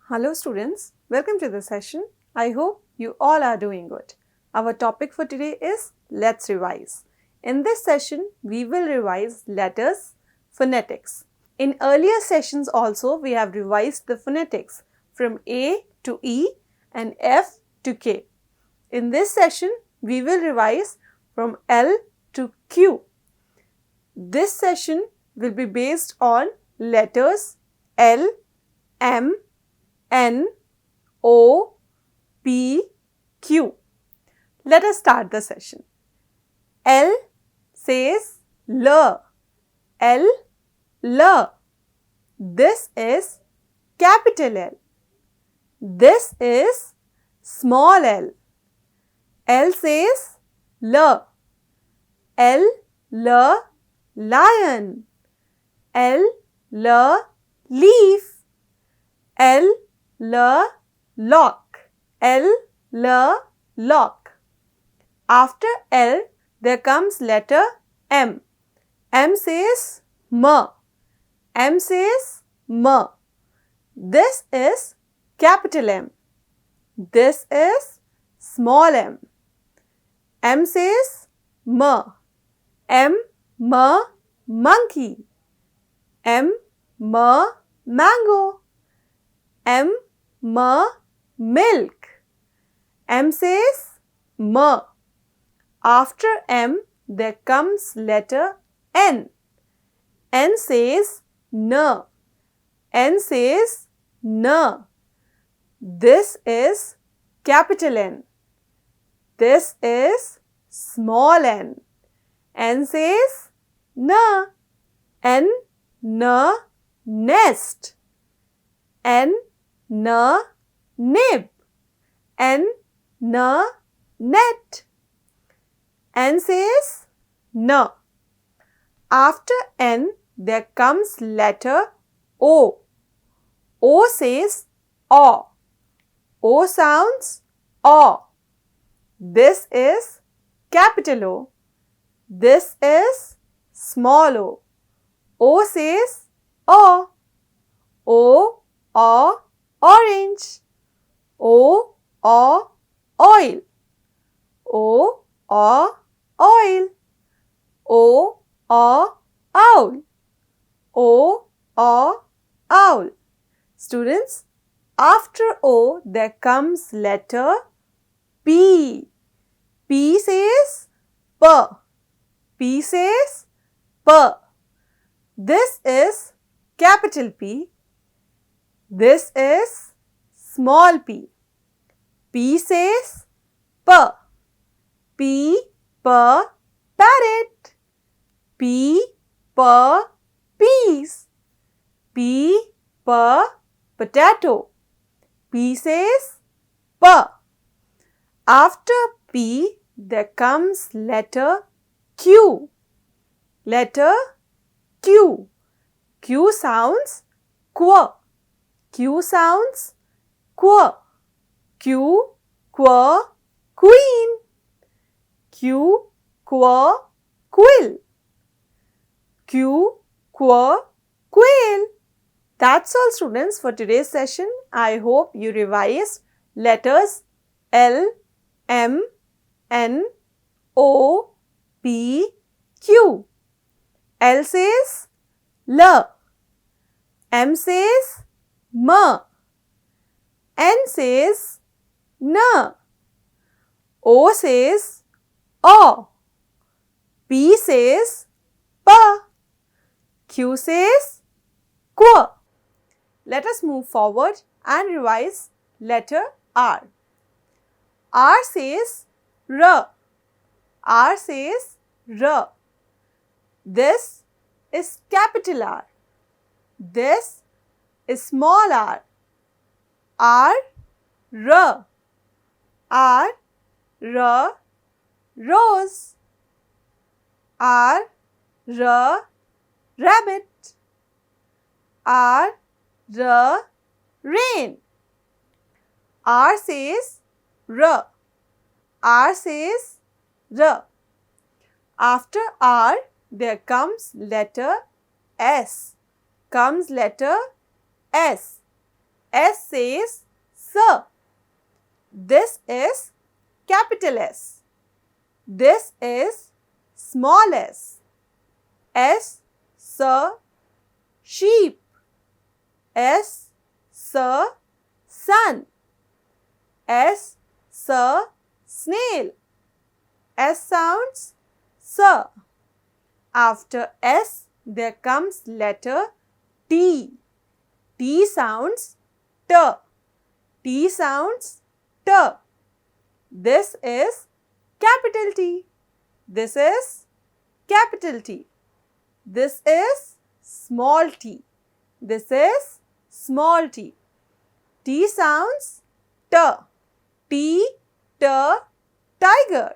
Hello students, welcome to the session. I hope you all are doing good. Our topic for today is Let's Revise. In this session, we will revise letters, phonetics. In earlier sessions also, we have revised the phonetics from A to E and F to K. In this session, we will revise from L to Q. This session will be based on letters L, M, N, O, P, Q. Let us start the session. L says L. L, L. This is capital L. This is small l. L says L. L, L, lion. L, L, leaf. L, L, lock. L, L, lock. After L, there comes letter M. M says M. M says M. This is capital M. This is small m. M says M. M, M, monkey. M, M, mango. M, M, milk. M says M. After M, there comes letter N. N says N. N says N. This is capital N. This is small n. N says N. N, N, nest. N, N, nib. N, N, net. N says N. After N, there comes letter O. O says O. O sounds O. This is capital O. This is small o. O says O. O, orange. O, oil. O, oil. O, owl. O, owl. Students, after O, there comes letter P. P says P. P says P. This is capital P. This is small p. P says P. P, parrot. P, peas. P, potato. P says P. After P, there comes letter Q. Letter Q. Q sounds Q. Q sounds Q. Q, queen. Q, quill. Q, quail. That's all students for today's session. I hope you revised letters L, M, N, O, P, Q. L says L. M says M. N says N. O says O. P says P. Q says Q. Let us move forward and revise letter R. R says R. R says R. This is capital R. This is small r. R, R. R, R, rose. R, R, rabbit. R, R, rain. R says R. R says R. After R, there comes letter S. Comes letter S. S says sir. This is capital S. This is small s. S, sir, sheep. S, sir, sun. S, sir, snail. S sounds sir. After S, there comes letter T. T sounds T. T sounds T. This is capital T. This is capital T. This is small t. This is small t. T sounds T. T, T, tiger.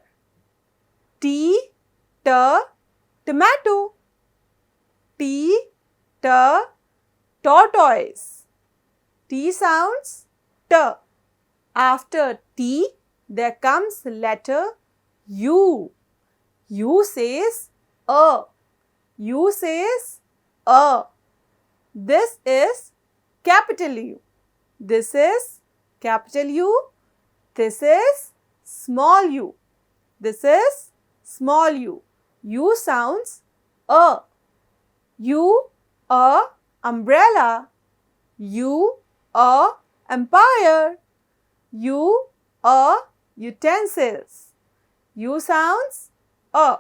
T, T, tomato. T, T, tortoise. T sounds T. After T, there comes letter U. U says A. U says A. This is capital U. This is capital U. This is small u. This is small u. U sounds A. U, A, umbrella. U, A, empire. U, A, utensils. U sounds A.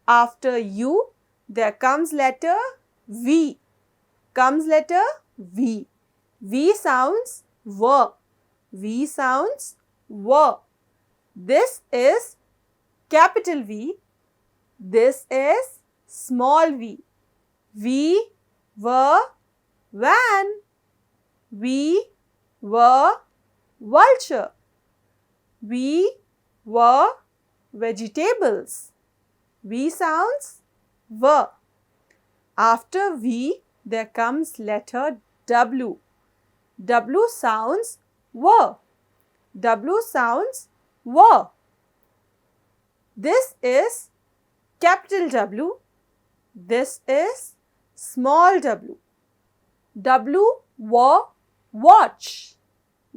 After U, there comes letter V. Comes letter V. V sounds V. V sounds V. This is capital V. This is small v. V, V, van. V, V, vulture. V, V, vegetables. V sounds V. After V, there comes letter W. W sounds W. W sounds W. This is capital W. This is small w. W, W, watch.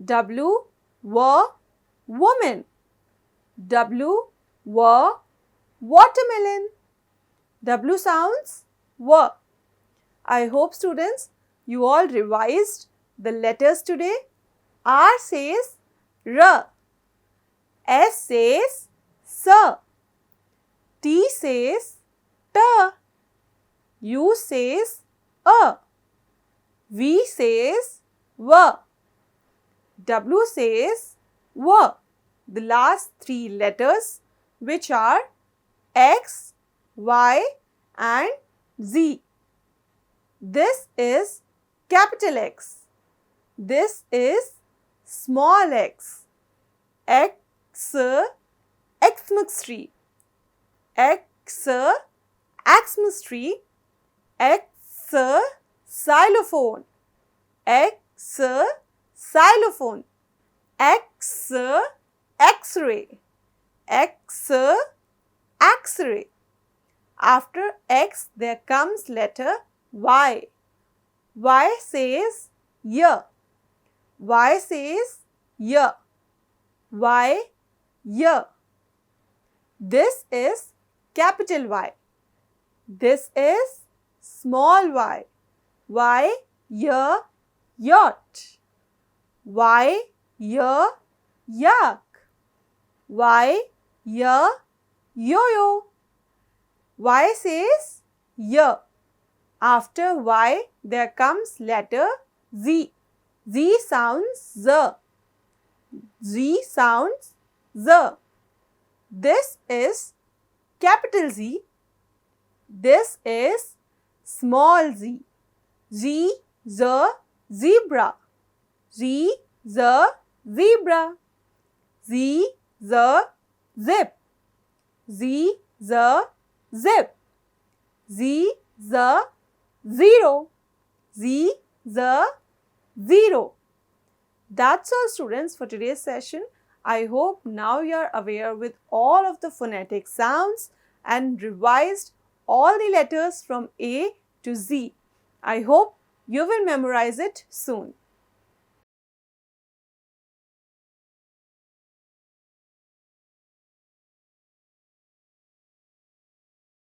W, W, woman. W, W, watermelon. W sounds W. I hope students you all revised the letters today. R says R. S says S. T says T. U says A. V says V. W says W. The last three letters, which are X, Y and Z. This is capital X. This is small x. X, Xmas tree. X, Xmas tree. X, xylophone. X, xylophone. X, X-ray. X, X-ray. After X, there comes letter Y. Y says Y. Y says Y. Y, Y. This is capital Y. This is small y. Y, Y, yacht. Y, Y, yak. Y, Y, yo-yo. Y says Y. After Y, there comes letter Z. Z sounds Z. Z sounds Z. This is capital Z. This is small z. Z, Z, zebra. Z, Z, zebra. Z, Z, zip. Z, Z, zip. Z, Z, zero. Z, Z, zero. That's all students for today's session. I hope now you are aware with all of the phonetic sounds and revised all the letters from A to Z. I hope you will memorize it soon.